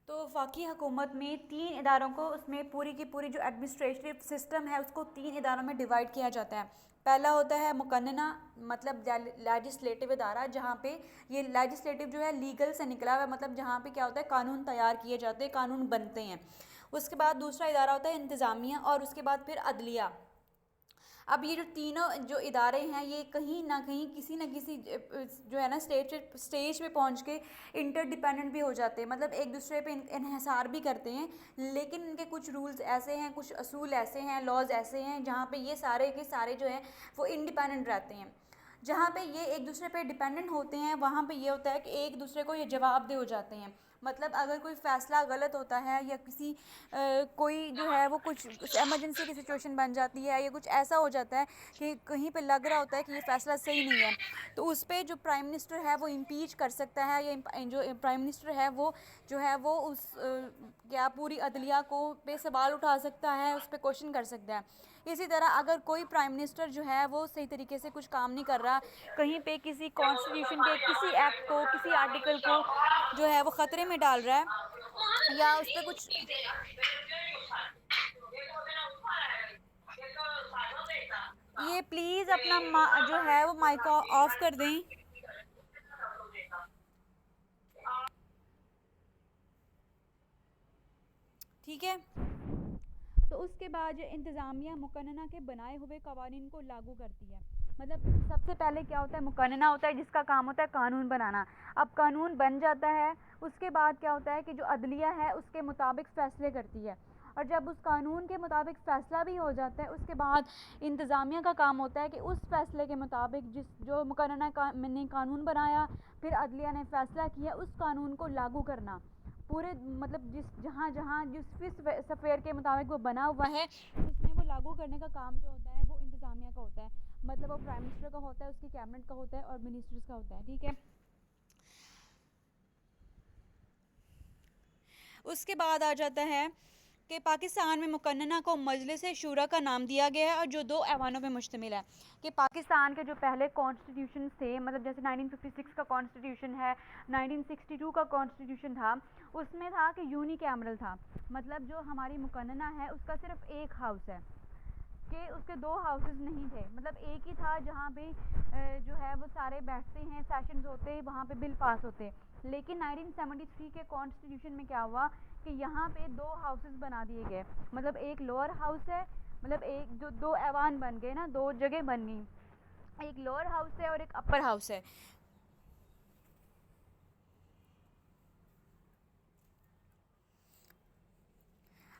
तो वफाकी हुकूमत में 3 इदारों को, उसमें पूरी की पूरी जो एडमिनिस्ट्रेटिव सिस्टम है उसको 3 इदारों में डिवाइड किया जाता है। पहला होता है मुकन्नना, मतलब लेजिस्लेटिव इदारा, जहाँ पे ये लेजिस्लेटिव जो है लीगल से निकला हुआ है, मतलब जहाँ पे क्या होता है कानून तैयार किए जाते हैं, कानून बनते हैं। उसके बाद दूसरा इदारा होता है इंतज़ामिया, और उसके बाद फिर अदलिया। अब ये जो तीनों जो इदारे हैं ये कहीं ना कहीं किसी न किसी जो है ना स्टेज पे पहुंच के इंटरडिपेंडेंट भी हो जाते हैं, मतलब एक दूसरे पे इन्हिसार भी करते हैं। लेकिन इनके कुछ रूल्स ऐसे हैं, कुछ असूल ऐसे हैं, लॉज ऐसे हैं जहाँ पे ये सारे के सारे जो हैं वो इंडिपेंडेंट रहते हैं। जहाँ पे ये एक दूसरे पे डिपेंडेंट होते हैं वहाँ पे ये होता है कि एक दूसरे को ये जवाबदेह हो जाते हैं। मतलब अगर कोई फ़ैसला गलत होता है या किसी कोई जो है वो कुछ एमरजेंसी की सिचुएशन बन जाती है या कुछ ऐसा हो जाता है कि कहीं पे लग रहा होता है कि ये फ़ैसला सही नहीं है, तो उस पर जो प्राइम मिनिस्टर है वो इम्पीच कर सकता है, या जो प्राइम मिनिस्टर है वो जो है वो उस क्या पूरी अदलिया को पे सवाल उठा सकता है, उस पर क्वेश्चन कर सकता है। इसी तरह अगर कोई प्राइम मिनिस्टर जो है वो सही तरीके से कुछ काम नहीं कर रहा, कहीं पे किसी कॉन्स्टिट्यूशन के किसी एक्ट को, किसी आर्टिकल को जो है वो ख़तरे में डाल रहा है या उस पर कुछ, ये प्लीज़ अपना जो है वो माइक ऑफ कर दें। ठीक है। तो उसके बाद इंतज़ामिया मुकन्नना के बनाए हुए कवानीन को लागू करती है। मतलब सबसे पहले क्या होता है, मुकन्नना होता है जिसका काम होता है कानून बनाना। अब कानून बन जाता है, उसके बाद क्या होता है कि जो अदलिया है उसके मुताबिक फ़ैसले करती है, और जब उस कानून के मुताबिक फ़ैसला भी हो जाता है उसके बाद इंतज़ामिया का काम होता है कि उस फ़ैसले के मुताबिक जिस जो मुकन्नना ने कानून बनाया, फिर अदलिया ने फ़ैसला किया, उस कानून को लागू करना पूरे, मतलब जिस जहाँ जहाँ जिस सफ़ेयर के मुताबिक वो बना हुआ है उसमें वो लागू करने का काम जो होता है वो इंतज़ामिया का होता है। मतलब वो प्राइम मिनिस्टर का होता है, उसकी कैबिनेट का होता है और मिनिस्टर्स का होता है। ठीक है। उसके बाद आ जाता है कि पाकिस्तान में मुकन्नना को मजलिस शूरा का नाम दिया गया है, और जो 2 ऐवानों पे मुश्तमिल है। कि पाकिस्तान के जो पहले कॉन्स्टिट्यूशन थे, मतलब जैसे 1956 का कॉन्स्टिट्यूशन है, 1962 का कॉन्स्टिट्यूशन था, उसमें था कि यूनिकैमरल था, मतलब जो हमारी मुकन्नना है उसका सिर्फ एक हाउस है, कि उसके 2 हाउसेस नहीं थे, मतलब एक ही था जहाँ पे जो है वो सारे बैठते हैं, सेशंस होते हैं, वहाँ पे बिल पास होते हैं। लेकिन 1973 के कॉन्स्टिट्यूशन में क्या हुआ कि यहाँ पे 2 हाउसेस बना दिए गए, मतलब एक लोअर हाउस है, मतलब एक जो 2 ऐवान बन गए ना, 2 जगह बन गई, एक लोअर हाउस है और एक अपर हाउस है।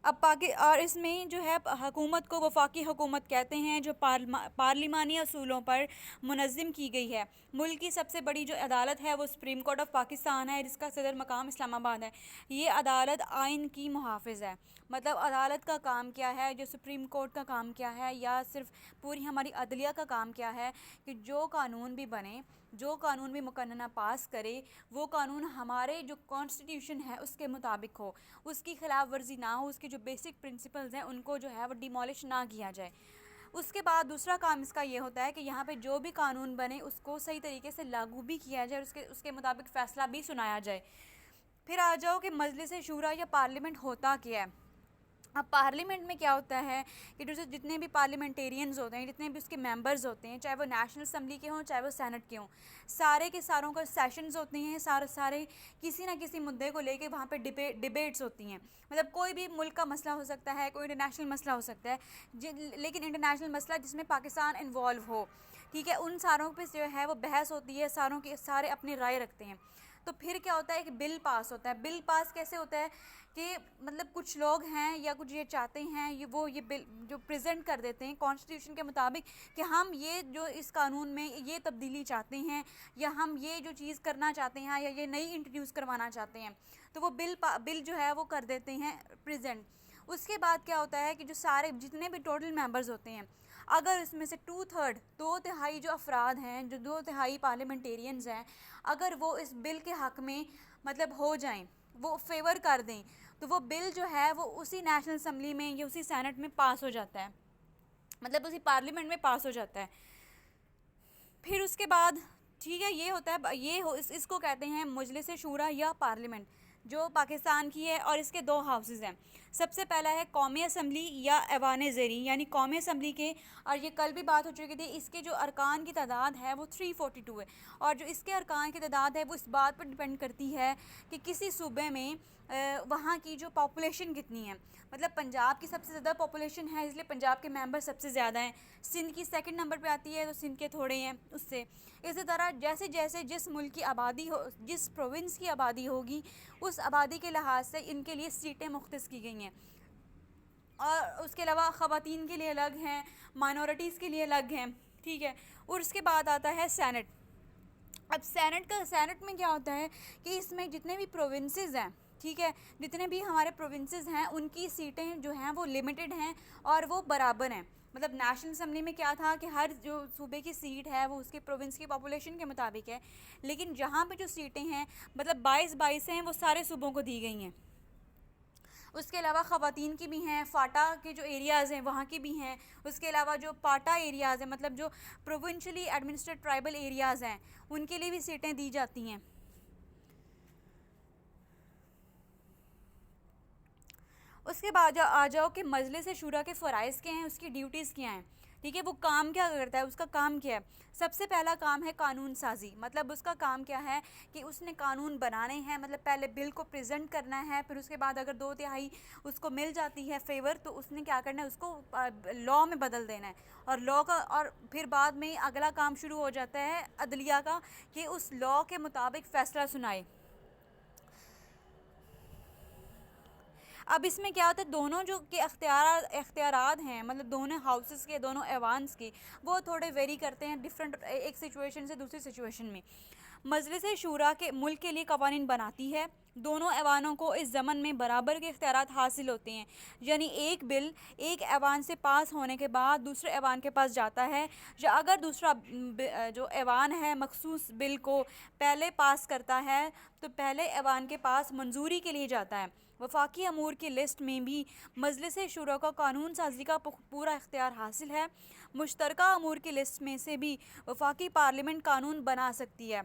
अब और इसमें जो है हुकूमत को वफाकी हुकूमत कहते हैं, जो पार्लिमानी असूलों पर मुनज़्ज़म की गई है। मुल्क की सबसे बड़ी जो अदालत है वो सुप्रीम कोर्ट ऑफ पाकिस्तान है, जिसका सदर मकाम इस्लामाबाद है। ये अदालत आइन की मुहाफ़िज़ है। मतलब अदालत का काम क्या है, जो सुप्रीम कोर्ट का काम क्या है, या सिर्फ पूरी हमारी अदलिया का काम क्या है कि जो कानून भी बने, जो कानून भी मुकन्नना पास करे, वो कानून हमारे जो कॉन्स्टिट्यूशन है उसके मुताबिक हो, उसकी खिलाफ वर्जी ना हो, उसके जो बेसिक प्रिंसिपल्स हैं उनको जो है वो डिमोलिश ना किया जाए। उसके बाद दूसरा काम इसका ये होता है कि यहाँ पे जो भी कानून बने उसको सही तरीके से लागू भी किया जाए, उसके उसके मुताबिक फ़ैसला भी सुनाया जाए। फिर आ जाओ कि मजलिस शूरा या पार्लियामेंट होता क्या है। अब पार्लियामेंट में क्या होता है कि जैसे जितने भी पार्लियामेंटेरियंस होते हैं, जितने भी उसके मेंबर्स होते हैं, चाहे वो नेशनल असम्बली के हों चाहे वो सेनेट के हों, सारे के सारों का सेशंस होते हैं, सारे सारे किसी ना किसी मुद्दे को लेके वहाँ पे डिबेट्स होती हैं। मतलब कोई भी मुल्क का मसला हो सकता है, कोई इंटरनेशनल मसला हो सकता है, लेकिन इंटरनेशनल मसला जिसमें पाकिस्तान इन्वॉल्व हो, ठीक है, उन सारों पे जो है वो बहस होती है, सारों के सारे अपनी राय रखते हैं। तो फिर क्या होता है कि बिल पास होता है। बिल पास कैसे होता है कि मतलब कुछ लोग हैं या कुछ ये चाहते हैं, ये बिल जो प्रेजेंट कर देते हैं कॉन्स्टिट्यूशन के मुताबिक कि हम ये जो इस कानून में ये तब्दीली चाहते हैं, या हम ये जो चीज़ करना चाहते हैं, या ये नई इंट्रोड्यूस करवाना चाहते हैं, तो वो बिल जो है वो कर देते हैं प्रेजेंट। उसके बाद क्या होता है कि जो सारे जितने भी टोटल मेंबर्स होते हैं, अगर इसमें से 2/3 2/3 जो अफराद हैं, जो 2/3 पार्लियामेंटेरियंस हैं, अगर वो इस बिल के हक़ में मतलब हो जाएं, वो फेवर कर दें, तो वो बिल जो है वो उसी नेशनल असम्बली में या उसी सेनेट में पास हो जाता है, मतलब उसी पार्लियामेंट में पास हो जाता है। फिर उसके बाद ठीक है, ये होता है, इसको कहते हैं मजलिस शूरा या पार्लियामेंट। जो पाकिस्तान की है, और इसके दो हाउसेज़ हैं। सबसे पहला है कौमी असम्बली या ऐवान ज़ेरी, यानी कौमी असम्बली के, और ये कल भी बात हो चुकी थी, इसके जो अरकान की तादाद है वो 342 है। और जो इसके अरकान की तादाद है वो इस बात पर डिपेंड करती है कि किसी सूबे में वहाँ की जो पॉपुलेशन कितनी है। मतलब पंजाब की सबसे ज़्यादा पॉपुलेशन है, इसलिए पंजाब के मेंबर सबसे ज़्यादा हैं। सिंध की सेकंड नंबर पे आती है, तो सिंध के थोड़े हैं उससे। इसी तरह जैसे जैसे जिस मुल्क की आबादी हो, जिस प्रोविंस की आबादी होगी, उस आबादी के लिहाज से इनके लिए सीटें मुख्तस की गई हैं। और उसके अलावा ख़वातीन के लिए अलग हैं, माइनॉरिटीज़ के लिए अलग हैं, ठीक है। और उसके बाद आता है सेनेट। अब सेनेट में क्या होता है कि इसमें जितने भी प्रोविंसेस हैं, ठीक है, जितने भी हमारे प्रोविंसेस हैं उनकी सीटें जो हैं वो लिमिटेड हैं और वो बराबर हैं। मतलब नेशनल असम्बली में क्या था कि हर जो सूबे की सीट है वो उसके प्रोविंस की पॉपुलेशन के मुताबिक है, लेकिन जहाँ पे जो सीटें हैं मतलब 22 हैं, वो सारे सूबों को दी गई हैं। उसके अलावा ख़वातीन की भी हैं, फ़ाटा के जो एरियाज़ हैं वहाँ की भी हैं। उसके अलावा जो पाटा एरियाज़ हैं, मतलब जो प्रोविंशली एडमिनिस्ट्रेट ट्राइबल एरियाज़ हैं, उनके लिए भी सीटें दी जाती हैं। उसके बाद आ जाओ कि मजलिस शूरा के फ़राइज़ क्या हैं, उसकी ड्यूटीज़ क्या हैं, ठीक है, वो काम क्या करता है, उसका काम क्या है। सबसे पहला काम है कानून साजी। मतलब उसका काम क्या है कि उसने कानून बनाने हैं, मतलब पहले बिल को प्रेजेंट करना है, फिर उसके बाद अगर 2/3 उसको मिल जाती है फेवर, तो उसने क्या करना है, उसको लॉ में बदल देना है। और लॉ का, और फिर बाद में अगला काम शुरू हो जाता है अदलिया का, कि उस लॉ के मुताबिक फ़ैसला सुनाए। अब इसमें क्या होता है, दोनों जो के अख्तियारात हैं, मतलब दोनों हाउसेस के, दोनों ऐवान्स के, वो थोड़े वेरी करते हैं डिफरेंट, एक सिचुएशन से दूसरी सिचुएशन में। मजलिस शूरा के मुल्क के लिए कवानीन बनाती है। दोनों ऐवानों को इस ज़मन में बराबर के इख्तियारात हासिल होते हैं, यानी एक बिल एक ऐवान से पास होने के बाद दूसरे ऐवान के पास जाता है, या अगर दूसरा जो ऐवान है मखसूस बिल को पहले पास करता है, तो पहले ऐवान के पास मंजूरी के लिए जाता है। वफाकी अमूर की लिस्ट में भी मजलिस शूरा का कानून साजी का पूरा इख्तियार हासिल है। मुश्तरका अमूर की लिस्ट में से भी वफाकी पार्लियामेंट कानून बना सकती है,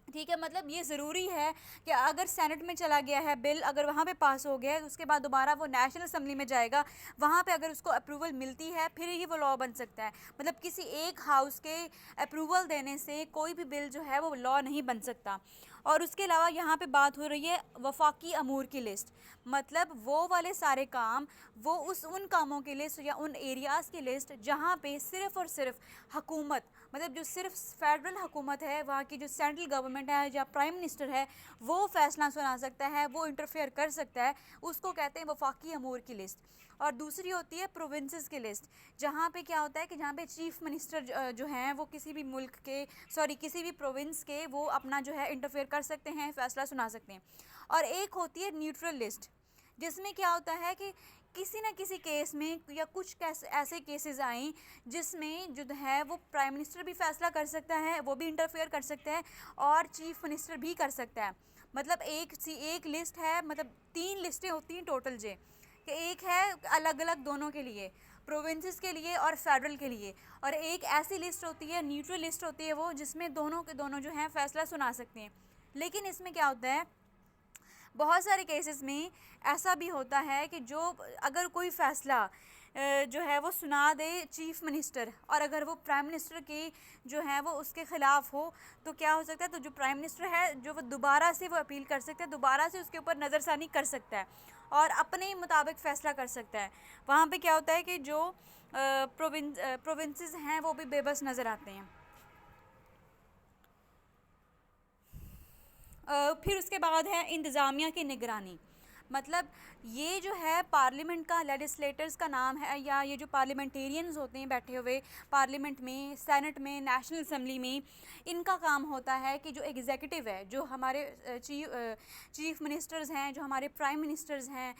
ठीक है। मतलब ये ज़रूरी है कि अगर सेनेट में चला गया है बिल, अगर वहाँ पे पास हो गया है, उसके बाद दोबारा वो नेशनल असम्बली में जाएगा, वहाँ पे अगर उसको अप्रूवल मिलती है फिर ही वो लॉ बन सकता है। मतलब किसी एक हाउस के अप्रूवल देने से कोई भी बिल जो है वो लॉ नहीं बन सकता। और उसके अलावा यहाँ पे बात हो रही है वफाकी अमूर की लिस्ट, मतलब वो वाले सारे काम, वो उन कामों की लिस्ट या उन एरियाज़ की लिस्ट जहाँ पे सिर्फ़ और सिर्फ हुकूमत, मतलब जो सिर्फ फेडरल हुकूमत है, वहाँ की जो सेंट्रल गवर्नमेंट है या प्राइम मिनिस्टर है, वो फ़ैसला सुना सकता है, वो इंटरफेयर कर सकता है, उसको कहते हैं वफाकी अमूर की लिस्ट। और दूसरी होती है प्रोविंसेस की लिस्ट, जहाँ पे क्या होता है कि जहाँ पे चीफ़ मिनिस्टर जो हैं वो किसी भी मुल्क के, सॉरी किसी भी प्रोविंस के, वो अपना जो है इंटरफेयर कर सकते हैं, फ़ैसला सुना सकते हैं। और एक होती है न्यूट्रल लिस्ट, जिसमें क्या होता है कि किसी न किसी केस में या कुछ ऐसे केसेस आए जिसमें जो है वो प्राइम मिनिस्टर भी फ़ैसला कर सकता है, वो भी इंटरफेयर कर सकता है, और चीफ़ मिनिस्टर भी कर सकता है। मतलब एक लिस्ट है, मतलब 3 लिस्टें होती हैं टोटल जे, कि एक है अलग अलग दोनों के लिए, प्रोविंसेस के लिए और फेडरल के लिए, और एक ऐसी लिस्ट होती है, न्यूट्रल लिस्ट होती है वो, जिसमें दोनों के दोनों जो हैं फ़ैसला सुना सकते हैं। लेकिन इसमें क्या होता है, बहुत सारे केसेस में ऐसा भी होता है कि जो अगर कोई फ़ैसला जो है वो सुना दे चीफ़ मिनिस्टर, और अगर वो प्राइम मिनिस्टर की जो है वो उसके ख़िलाफ़ हो, तो क्या हो सकता है, तो जो प्राइम मिनिस्टर है जो वो दोबारा से वो अपील कर सकता है, दोबारा से उसके ऊपर नज़रसानी कर सकता है और अपने मुताबिक फ़ैसला कर सकता है। वहाँ पे क्या होता है कि जो प्रोविंसेस हैं वो भी बेबस नज़र आते हैं। फिर उसके बाद है इंतज़ामिया की निगरानी। मतलब ये जो है पार्लियामेंट का, लेजिस्लेटर्स का नाम है, या ये जो पार्लियामेंटेरियंस होते हैं बैठे हुए पार्लियामेंट में, सेनेट में, नेशनल असम्बली में, इनका काम होता है कि जो एग्जीक्यूटिव है, जो हमारे चीफ़ मिनिस्टर्स हैं, जो हमारे प्राइम मिनिस्टर्स हैं,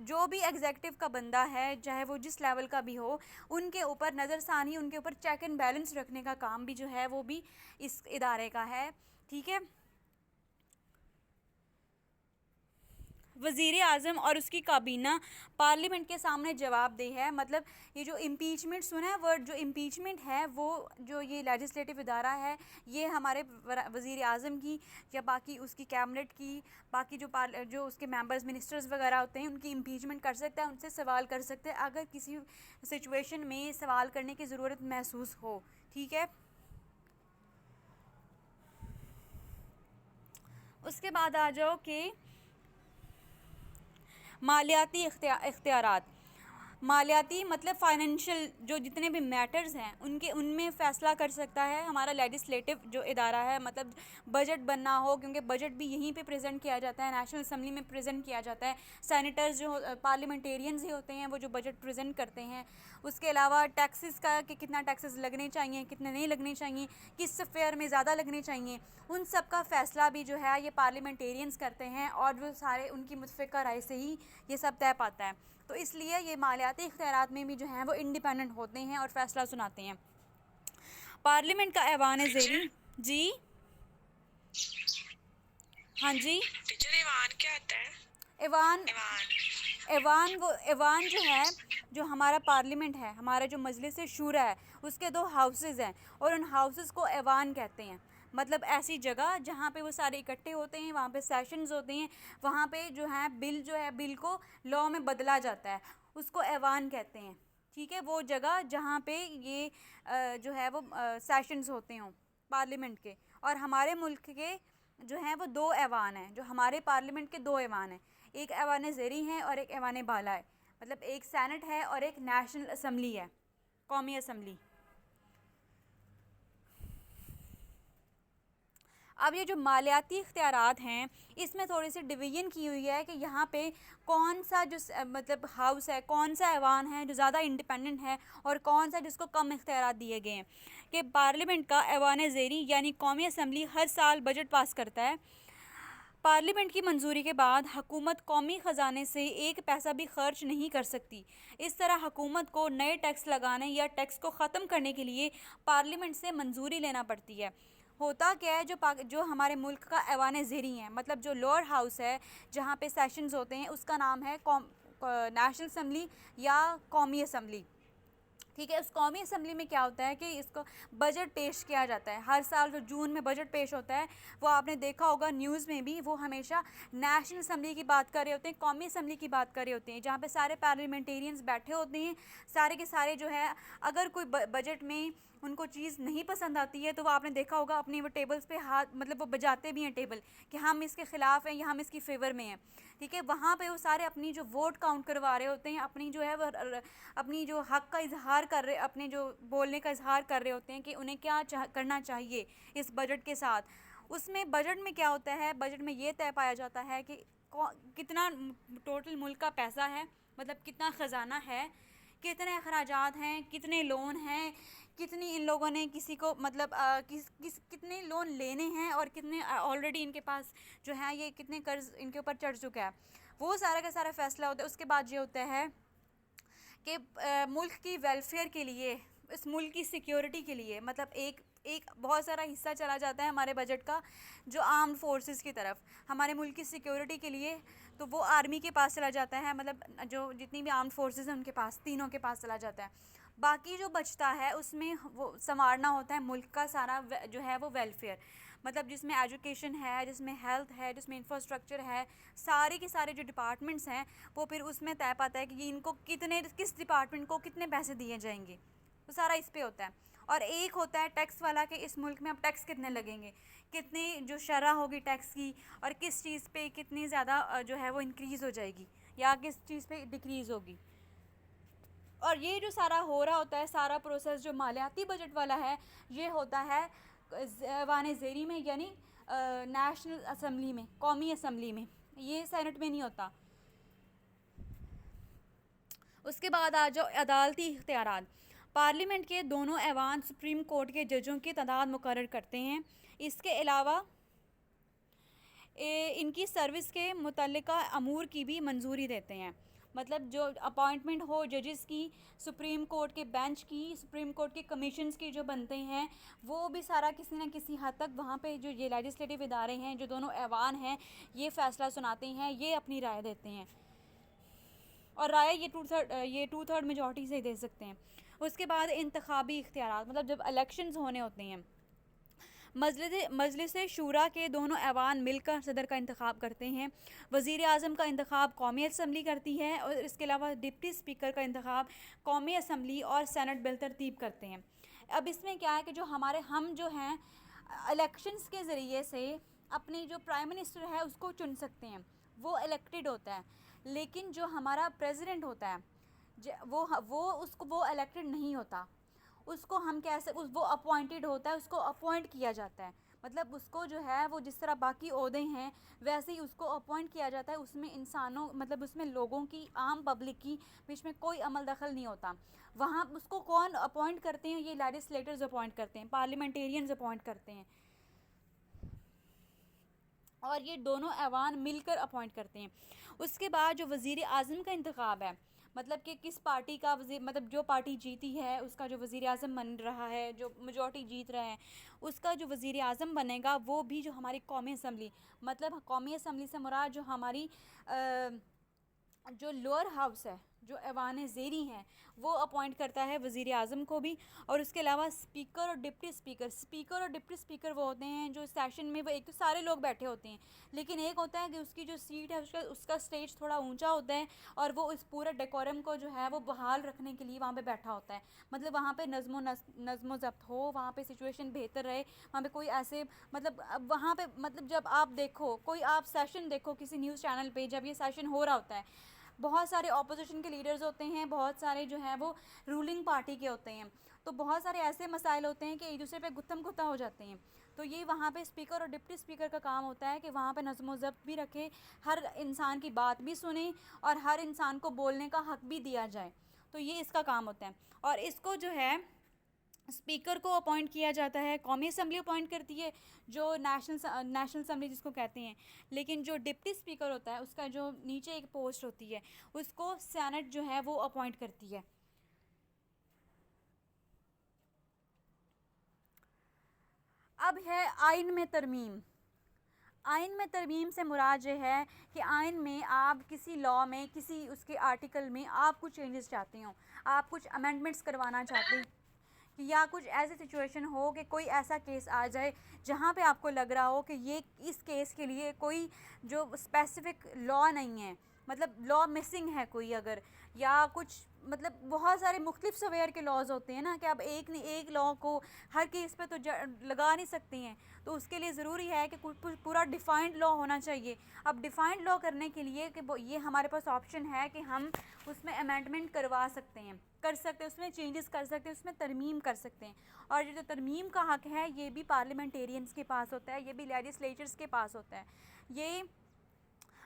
जो भी एग्जीक्यूटिव का बंदा है, चाहे वो जिस लेवल का भी हो, उनके ऊपर नज़रसानी, उनके ऊपर चेक एंड बैलेंस रखने का काम भी जो है वो भी इस इदारे का है, ठीक है। वज़ीर आज़म और उसकी काबीना पार्लियामेंट के सामने जवाबदेह है। मतलब ये जो इम्पीचमेंट सुना है वर्ड, जो इम्पीचमेंट है वो जो ये लेजिस्लेटिव इदारा है, ये हमारे वज़ीर आज़म की या बाकी उसकी कैबिनेट की, बाकी जो उसके मेंबर्स मिनिस्टर्स वगैरह होते हैं उनकी इम्पीचमेंट कर सकता है, उनसे सवाल कर सकते हैं अगर किसी सिचुएशन में सवाल करने की ज़रूरत महसूस हो। ठीक है, उसके बाद आ जाओ कि मालियाती इख्तियारात। मालियाती मतलब फ़ाइनेंशियल जो जितने भी मैटर्स हैं उनमें फ़ैसला कर सकता है हमारा लेजिस्लेटिव जो इदारा है। मतलब बजट बनना हो, क्योंकि बजट भी यहीं पे प्रेजेंट किया जाता है, नेशनल असम्बली में प्रेजेंट किया जाता है। सेनेटर्स जो पार्लियामेंटेरियंस ही होते हैं वो जो बजट प्रेजेंट करते हैं। उसके अलावा टैक्सेस का कि कितना टैक्सेस लगने चाहिए, कितने नहीं लगने चाहिए, किस फेयर में ज़्यादा लगने चाहिए, उन सब का फ़ैसला भी जो है ये पार्लियामेंटेरियंस करते हैं और वो सारे उनकी मुतफ़िक़ा राय से ही ये सब तय पाता है। तो इसलिए ये मालियाती इख्तियारात में भी जो हैं वो इंडिपेंडेंट होते हैं और फ़ैसला सुनाते हैं। पार्लियामेंट का ऐवान ज़ेरी जी, हाँ जी, टीचर ईवान क्या होता है? ऐवान ईवान ऐवान जो है, जो हमारा पार्लियामेंट है, हमारा जो मजलिस शूरा है, उसके 2 हाउसेज़ हैं और उन हाउसेज़ को ऐवान कहते हैं। मतलब ऐसी जगह जहाँ पे वो सारे इकट्ठे होते हैं, वहाँ पे सेशंस होते हैं, वहाँ पे जो है बिल को लॉ में बदला जाता है, उसको ऐवान कहते हैं। ठीक है, वो जगह जहाँ पे ये जो है वो सेशंस होते हों पार्लियामेंट के। और हमारे मुल्क के जो हैं वो 2 ऐवान हैं, जो हमारे पार्लियामेंट के 2 ऐवान हैं, एक ऐवान ज़ेरी है और एक ऐवान बाला है। मतलब एक सेनेट है और एक नेशनल असम्बली है, कौमी असम्बली। अब ये जो मालियाती इख्तियारात हैं इसमें थोड़ी सी डिवीज़न की हुई है कि यहाँ पे कौन सा जो मतलब हाउस है, कौन सा ऐवान है जो ज़्यादा इंडिपेंडेंट है और कौन सा जिसको कम इख्तियारात दिए गए हैं। कि पार्लियामेंट का ऐवान ज़ेरी यानी कौमी असम्बली हर साल बजट पास करता है। पार्लियामेंट की मंजूरी के बाद हुकूमत कौमी ख़जाने से 1 पैसा भी खर्च नहीं कर सकती। इस तरह हुकूमत को नए टैक्स लगाने या टैक्स को ख़त्म करने के लिए पार्लियामेंट से मंजूरी लेना पड़ती है। होता क्या है, जो हमारे मुल्क का ऐवान ज़ेरी है, मतलब जो लोअर हाउस है जहाँ पे सेशंस होते हैं, उसका नाम है नेशनल असम्बली या कौमी असम्बली। ठीक है, उस कौमी असम्बली में क्या होता है कि इसको बजट पेश किया जाता है हर साल। जो जून में बजट पेश होता है वो आपने देखा होगा न्यूज़ में भी, वो हमेशा नेशनल असम्बली की बात कर रहे होते हैं, कौमी असम्बली की बात कर रहे होते हैं, जहाँ पे सारे पार्लियामेंटेरियंस बैठे होते हैं। सारे के सारे जो है अगर कोई बजट में उनको चीज़ नहीं पसंद आती है तो वो आपने देखा होगा अपनी वो टेबल्स पे हाथ मतलब वो बजाते भी हैं टेबल कि हम इसके ख़िलाफ़ हैं या हम इसकी फ़ेवर में हैं। ठीक है, वहाँ पे वो सारे अपनी जो वोट काउंट करवा रहे होते हैं, अपनी जो है वो अपनी जो हक़ का इजहार कर रहे, अपने जो बोलने का इजहार कर रहे होते हैं कि उन्हें क्या करना चाहिए इस बजट के साथ। उसमें बजट में क्या होता है, बजट में ये तय पाया जाता है कि कितना टोटल मुल्क का पैसा है, मतलब कितना ख़जाना है, कितने अखराजात हैं, कितने लोन हैं, कितनी इन लोगों ने किसी को मतलब कितने लोन लेने हैं और कितने ऑलरेडी इनके पास जो है ये कितने कर्ज इनके ऊपर चढ़ चुका है, वो सारा का सारा फ़ैसला होता है। उसके बाद ये होता है कि मुल्क की वेलफेयर के लिए, इस मुल्क की सिक्योरिटी के लिए, मतलब एक बहुत सारा हिस्सा चला जाता है हमारे बजट का जो आर्म्ड फोर्सेस की तरफ, हमारे मुल्क की सिक्योरिटी के लिए, तो वो आर्मी के पास चला जाता है। मतलब जो जितनी भी आर्म्ड फोर्सेस हैं उनके पास, तीनों के पास चला जाता है। बाकी जो बचता है उसमें वो संवारना होता है मुल्क का सारा जो है वो वेलफेयर, मतलब जिसमें एजुकेशन है, जिसमें हेल्थ है, जिसमें इंफ्रास्ट्रक्चर है, सारे के सारे जो डिपार्टमेंट्स हैं वो फिर उसमें तय पाता है कि इनको किस डिपार्टमेंट को कितने पैसे दिए जाएंगे, तो सारा इस पे होता है। और एक होता है टैक्स वाला कि इस मुल्क में अब टैक्स कितने लगेंगे, कितनी जो शरह होगी टैक्स की, और किस चीज़ पे कितनी ज़्यादा जो है वो इंक्रीज़ हो जाएगी या किस चीज़ पे डिक्रीज़ होगी। और ये जो सारा हो रहा होता है, सारा प्रोसेस जो मालियाती बजट वाला है, ये होता है ऐवान ज़ेरी में, यानी नेशनल असम्बली में, कौमी असम्बली में, ये सेनेट में नहीं होता। उसके बाद आ जाओ अदालती इख्तियारात। पार्लियामेंट के दोनों ऐवान सुप्रीम कोर्ट के जजों की तादाद मुकर्रर करते हैं। इसके अलावा इनकी सर्विस के मुतल्लिका अमूर की भी मंजूरी देते हैं। मतलब जो अपॉइंटमेंट हो जजेस की, सुप्रीम कोर्ट के बेंच की, सुप्रीम कोर्ट के कमीशंस की जो बनते हैं, वो भी सारा किसी न किसी हद तक वहाँ पे जो ये लेजिस्लेटिव इदारे हैं, जो दोनों ऐवान हैं, ये फ़ैसला सुनाते हैं, ये अपनी राय देते हैं। और राय ये टू थर्ड मेजॉरिटी से ही दे सकते हैं। उसके बाद इंतखाबी इख्तियारात, मतलब जब इलेक्शंस होने होते हैं, मजलिस शूरा के दोनों ऐवान मिलकर सदर का इंतखाब करते हैं। वज़ीर आज़म का इंतखाब कौमी असम्बली करती है और इसके अलावा डिप्टी स्पीकर का इंतखाब कौमी असम्बली और सेनेट बिलतरतीब करते हैं। अब इसमें क्या है कि हम जो हैं इलेक्शंस के ज़रिए से अपने जो प्राइम मिनिस्टर है उसको चुन सकते हैं, वो इलेक्टेड होता है। लेकिन जो हमारा प्रेसिडेंट होता है वो इलेक्टेड नहीं होता, उसको हम कैसे वो अपॉइंटेड होता है, उसको अपॉइंट किया जाता है। मतलब उसको जो है वो जिस तरह बाकी ओहदे हैं वैसे ही उसको अपॉइंट किया जाता है। उसमें उसमें लोगों की, आम पब्लिक की बीच में कोई अमल दखल नहीं होता। वहाँ उसको कौन अपॉइंट करते हैं? ये लेजिस्लेटर्स अपॉइंट करते हैं, पार्लियामेंटेरियंस अपॉइंट करते हैं, और ये दोनों ऐवान मिलकर अपॉइंट करते हैं। उसके बाद जो वज़ीर आज़म का इंतखाब है, मतलब कि किस पार्टी का मतलब जो पार्टी जीती है उसका जो वज़ीर आज़म बन रहा है, जो मेजॉरिटी जीत रहा है, उसका जो वज़ीर आज़म बनेगा वो भी जो हमारी कौमी असम्बली, मतलब कौमी असम्बली से मुराद जो हमारी जो लोअर हाउस है, जो ऐवान ज़ेरी हैं, वो अपॉइंट करता है वज़ीर आज़म को भी। और उसके अलावा स्पीकर और डिप्टी स्पीकर वो होते हैं जो सेशन में, वो एक तो सारे लोग बैठे होते हैं, लेकिन एक होता है कि उसकी जो सीट है उसका स्टेज थोड़ा ऊंचा होता है और वो इस पूरे डेकोरम को जो है वो बहाल रखने के लिए वहाँ पे बैठा होता है। मतलब वहाँ पे नज़्म ज़ब्त हो, वहाँ पे सिचुएशन बेहतर रहे, वहाँ पे कोई ऐसे मतलब वहाँ पे मतलब जब आप सेशन देखो किसी न्यूज़ चैनल पे, जब ये सेशन हो रहा होता है, बहुत सारे ऑपोजिशन के लीडर्स होते हैं, बहुत सारे जो हैं वो रूलिंग पार्टी के होते हैं, तो बहुत सारे ऐसे मसाइल होते हैं कि एक दूसरे पे गुत्थम गुत्ता हो जाते हैं। तो ये वहाँ पे स्पीकर और डिप्टी स्पीकर का काम होता है कि वहाँ पे नज़्म ज़ब्त भी रखे, हर इंसान की बात भी सुने और हर इंसान को बोलने का हक भी दिया जाए। तो ये इसका काम होता है। और इसको जो है स्पीकर को अपॉइंट किया जाता है, कौमी असम्बली अपॉइंट करती है, जो नेशनल असम्बली जिसको कहते हैं। लेकिन जो डिप्टी स्पीकर होता है उसका जो नीचे एक पोस्ट होती है उसको सेनेट जो है वो अपॉइंट करती है। अब है आइन में तरमीम। आइन में तरमीम से मुराद ये है कि आइन में आप किसी लॉ में, किसी उसके आर्टिकल में आप कुछ चेंजेस चाहते हो, आप कुछ अमेंडमेंट्स करवाना चाहते हैं, या कुछ ऐसी सिचुएशन हो कि कोई ऐसा केस आ जाए जहाँ पे आपको लग रहा हो कि ये इस केस के लिए कोई जो स्पेसिफिक लॉ नहीं है, मतलब लॉ मिसिंग है कोई अगर, या कुछ मतलब बहुत सारे मुख्तलिफ सवेयर के लॉज होते हैं ना कि आप एक लॉ को हर केस पे तो लगा नहीं सकती हैं, तो उसके लिए ज़रूरी है कि पूरा डिफ़ाइंड लॉ होना चाहिए। अब डिफ़ाइंड लॉ करने के लिए कि ये हमारे पास ऑप्शन है कि हम उसमें अमेंडमेंट करवा सकते हैं, उसमें चेंजेस कर सकते हैं, उसमें तरमीम कर सकते हैं। और ये जो तरमीम का हक़ है ये भी पार्लियामेंटेरियंस के पास होता है, ये भी लेजिस्लेचर्स के पास होता है। ये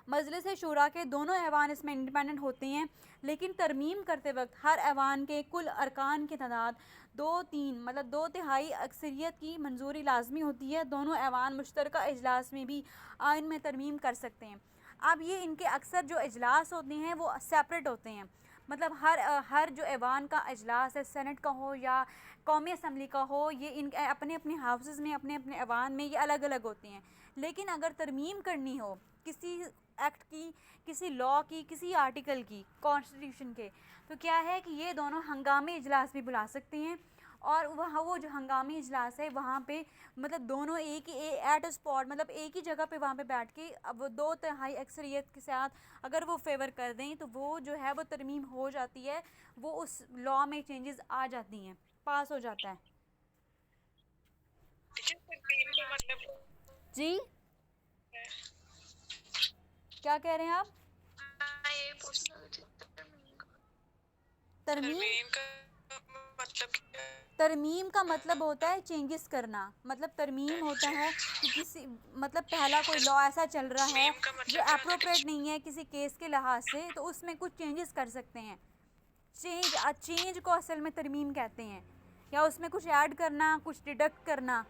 मजलिस शूरा के दोनों ऐवान इसमें इंडिपेंडेंट होते हैं, लेकिन तरमीम करते वक्त हर ऐवान के कुल अरकान की तादाद 2/3 मतलब 2/3 अक्सरियत की मंजूरी लाजमी होती है। दोनों ऐवान मुश्तरका इजलास में भी आइन में तरमीम कर सकते हैं। अब ये इनके अक्सर जो इजलास होते हैं वो सेपरेट होते हैं, मतलब हर जो ऐवान का इजलास है, सेनेट का हो या कौमी असम्बली का हो, ये इनके अपने अपने हाउसेस में, अपने अपने ऐवान में ये अलग अलग होते हैं। लेकिन अगर तरमीम करनी हो किसी एक्ट की, किसी लॉ की, किसी आर्टिकल की, कॉन्स्टिट्यूशन के, तो क्या है कि ये दोनों हंगामी इजलास भी बुला सकते हैं। और वहाँ वो जो हंगामी इजलास है वहाँ पे मतलब दोनों एक ही एट अ स्पॉट, मतलब एक ही जगह पे वहाँ पे बैठ के अब वो 2/3 अक्सरियत के साथ अगर वो फेवर कर दें तो वो जो है वो तरमीम हो जाती है, वो उस लॉ में चेंजेस आ जाती हैं, पास हो जाता है। टीचर तरमीम का मतलब जी क्या कह रहे हैं आप? मैं ये पूछ रही थी तरमीम तरमीम का मतलब क्या है? तरमीम का मतलब होता है चेंजेस करना। मतलब तरमीम होता है कि किसी मतलब पहला कोई लॉ ऐसा चल रहा है तरमीम का जो मतलब क्या होता अप्रोप्रिएट नहीं है किसी केस के लिहाज से, तो उसमें कुछ चेंजेस कर सकते हैं। चेंज को असल में तरमीम कहते हैं, या उसमें कुछ ऐड करना, कुछ डिडक्ट करना।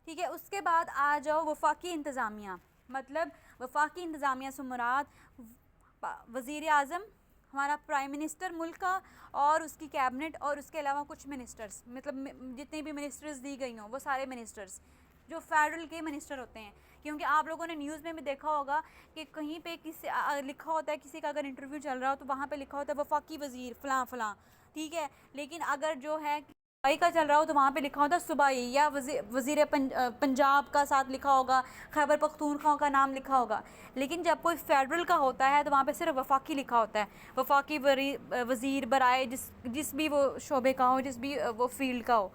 ठीक है, उसके बाद आ जाओ वफाकी इंतज़ामिया। मतलब वफाकी इंतज़ामिया से मुराद वज़ीर आज़म, हमारा प्राइम मिनिस्टर मुल्क का, और उसकी कैबिनेट, और उसके अलावा कुछ मिनिस्टर्स, मतलब जितने भी मिनिस्टर्स दी गई हों वो सारे मिनिस्टर्स जो फेडरल के मिनिस्टर होते हैं। क्योंकि आप लोगों ने न्यूज़ में भी देखा होगा कि कहीं पे किसी लिखा होता है, किसी का अगर इंटरव्यू चल रहा हो तो वहाँ पे लिखा होता है वफाकी वज़ीर फ़लाँ फ़लाँ, ठीक है। लेकिन अगर जो है सूबाई का चल रहा हो तो वहाँ पे लिखा होता है सूबाई, या वज़ीर पंजाब का साथ लिखा होगा, खैबर पख्तूनख्वा का नाम लिखा होगा। लेकिन जब कोई फेडरल का होता है तो वहाँ पे सिर्फ वफाकी लिखा होता है, वफाकी वज़ीर बराए जिस भी वो शोबे का हो, जिस भी वो फील्ड का हो।